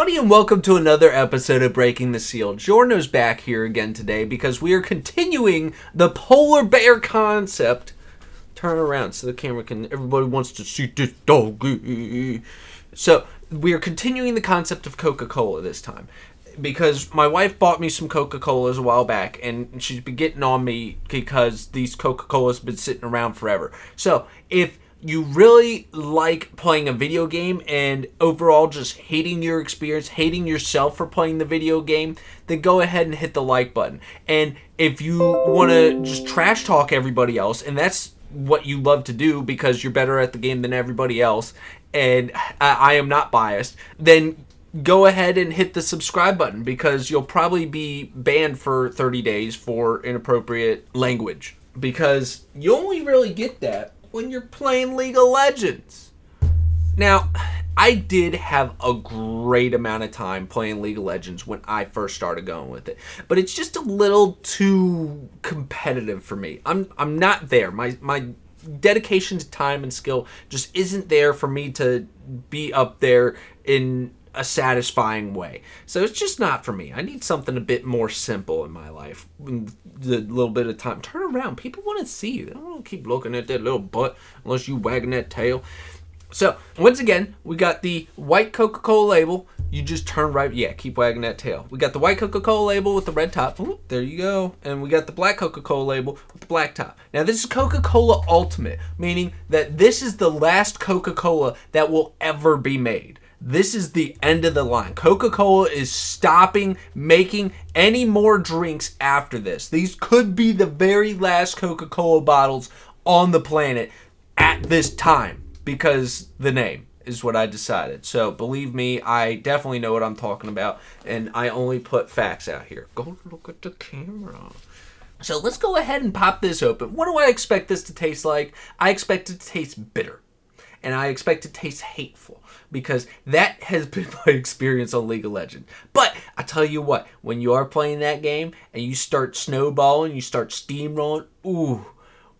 Howdy and welcome to another episode of Breaking the Seal. Giorno's back here again today because we are continuing the polar bear concept. Turn around so the camera can, everybody wants to see this dog. So we are continuing the concept of Coca Cola this time. Because my wife bought me some Coca Colas a while back, and she's been getting on me because these Coca Colas have been sitting around forever. So if you really like playing a video game and overall just hating your experience, hating yourself for playing the video game, then go ahead and hit the like button. And if you want to just trash talk everybody else, and that's what you love to do because you're better at the game than everybody else, and I am not biased, then go ahead and hit the subscribe button because you'll probably be banned for 30 days for inappropriate language. Because you only really get that when you're playing League of Legends. Now, I did have a great amount of time playing League of Legends when I first started going with it. But it's just a little too competitive for me. I'm not there. My dedication to time and skill just isn't there for me to be up there in a satisfying way. So it's just not for me. I need something a bit more simple in my life. The little bit of time. Turn around. People want to see you. They don't want to keep looking at that little butt unless you wagging that tail. So, once again, we got the white Coca Cola label. You just turn right. Yeah, keep wagging that tail. We got the white Coca Cola label with the red top. Ooh, there you go. And we got the black Coca Cola label with the black top. Now, this is Coca Cola Ultimate, meaning that this is the last Coca Cola that will ever be made. This is the end of the line. Coca-Cola is stopping making any more drinks after this. These could be the very last Coca-Cola bottles on the planet at this time because the name is what I decided. So believe me, I definitely know what I'm talking about, and I only put facts out here. Go look at the camera. So let's go ahead and pop this open. What do I expect this to taste like? I expect it to taste bitter, and I expect it to taste hateful. Because that has been my experience on League of Legends. But I tell you what, when you are playing that game and you start snowballing, you start steamrolling, ooh,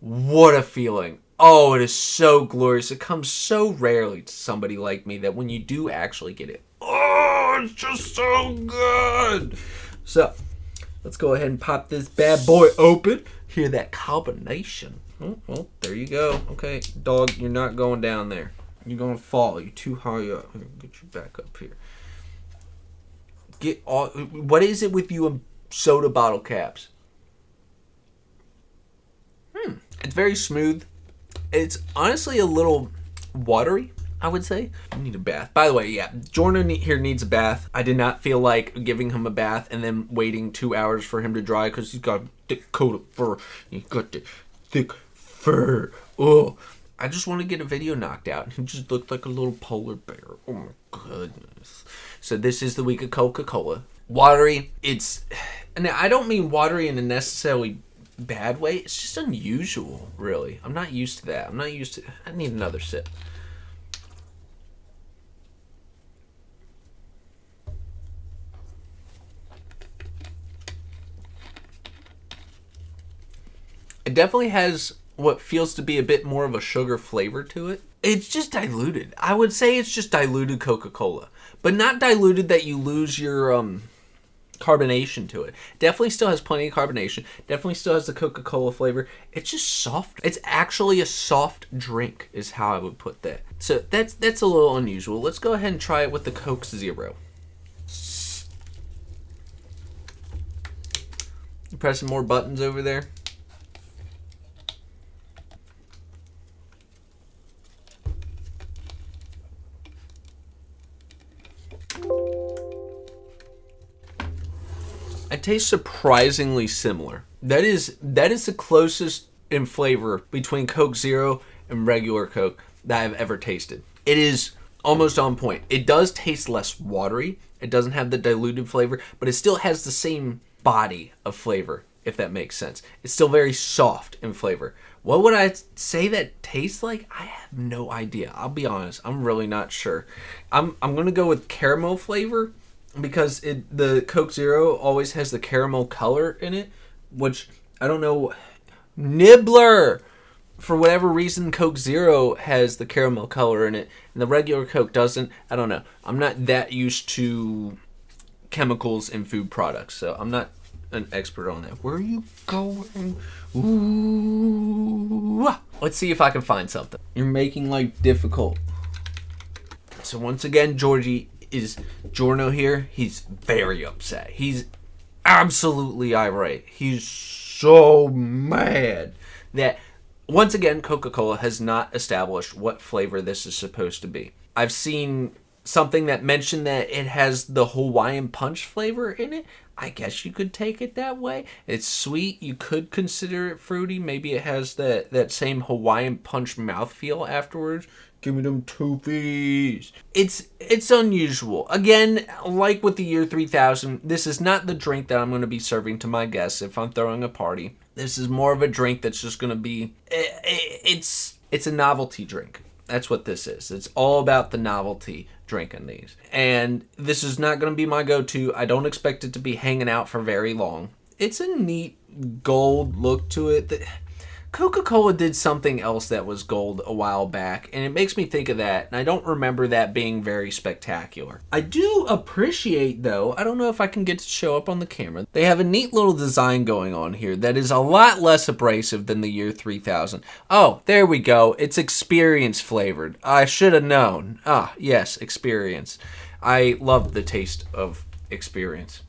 what a feeling. Oh, it is so glorious. It comes so rarely to somebody like me that when you do actually get it, oh, it's just so good. So, let's go ahead and pop this bad boy open. Hear that combination. Oh, there you go. Okay, dog, you're not going down there. You're going to fall. You're too high up. Here, get you back up here. What is it with you and soda bottle caps? It's very smooth. It's honestly a little watery, I would say. You need a bath. By the way, yeah, Jordan here needs a bath. I did not feel like giving him a bath and then waiting 2 hours for him to dry because he's got a thick coat of fur. He's got the thick fur. Oh, I just want to get a video knocked out. He just looked like a little polar bear. Oh my goodness. So this is the week of Coca-Cola. Watery. And I don't mean watery in a necessarily bad way. It's just unusual, really. I'm not used to that. I need another sip. It definitely has what feels to be a bit more of a sugar flavor to it. It's just diluted. I would say it's just diluted Coca-Cola. But not diluted that you lose your carbonation to it. Definitely still has plenty of carbonation. Definitely still has the Coca-Cola flavor. It's just soft. It's actually a soft drink is how I would put that. So that's a little unusual. Let's go ahead and try it with the Coke Zero. You pressing more buttons over there? It tastes surprisingly similar. That is the closest in flavor between Coke Zero and regular Coke that I've ever tasted. It is almost on point. It does taste less watery. It doesn't have the diluted flavor, but it still has the same body of flavor, if that makes sense. It's still very soft in flavor. What would I say that tastes like? I have no idea. I'll be honest. I'm really not sure. I'm going to go with caramel flavor because the Coke Zero always has the caramel color in it, which I don't know. Nibbler! for whatever reason, Coke Zero has the caramel color in it, and the regular Coke doesn't. I don't know. I'm not that used to chemicals in food products, so I'm not an expert on that. Where are you going? Ooh. Let's see if I can find something. You're making life difficult. So once again, Giorno here. He's very upset. He's absolutely irate. He's so mad that, once again, Coca-Cola has not established what flavor this is supposed to be. I've seen something that mentioned that it has the Hawaiian Punch flavor in it. I guess you could take it that way. It's sweet. You could consider it fruity. Maybe it has that same Hawaiian Punch mouthfeel afterwards. Give me them toofies. It's unusual. Again, like with the year 3000, this is not the drink that I'm going to be serving to my guests if I'm throwing a party. This is more of a drink that's just going to be... It's a novelty drink. That's what this is. It's all about the novelty drinking these. And this is not going to be my go-to. I don't expect it to be hanging out for very long. It's a neat gold look to it. Coca-Cola did something else that was gold a while back, and it makes me think of that, and I don't remember that being very spectacular. I do appreciate, though, I don't know if I can get to show up on the camera, they have a neat little design going on here that is a lot less abrasive than the year 3000. Oh, there we go. It's experience flavored. I should have known. Ah, yes, experience. I love the taste of experience.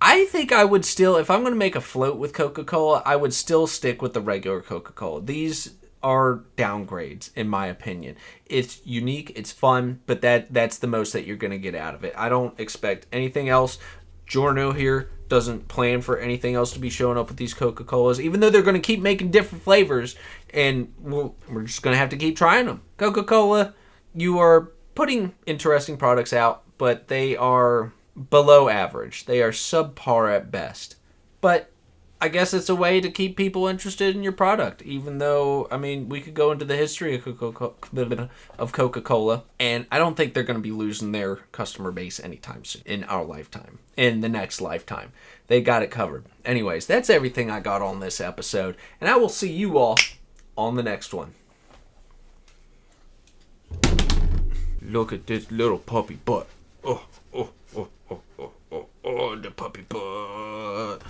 I think I would still, if I'm going to make a float with Coca-Cola, I would still stick with the regular Coca-Cola. These are downgrades, in my opinion. It's unique, it's fun, but that's the most that you're going to get out of it. I don't expect anything else. Giorno here doesn't plan for anything else to be showing up with these Coca-Colas, even though they're going to keep making different flavors, and we're just going to have to keep trying them. Coca-Cola, you are putting interesting products out, but they are below average. They are subpar at best. But I guess it's a way to keep people interested in your product, even though, I mean, we could go into the history of Coca-Cola, and I don't think they're going to be losing their customer base anytime soon in our lifetime, in the next lifetime. They got it covered. Anyways, that's everything I got on this episode, and I will see you all on the next one. Look at this little puppy butt. Oh, oh.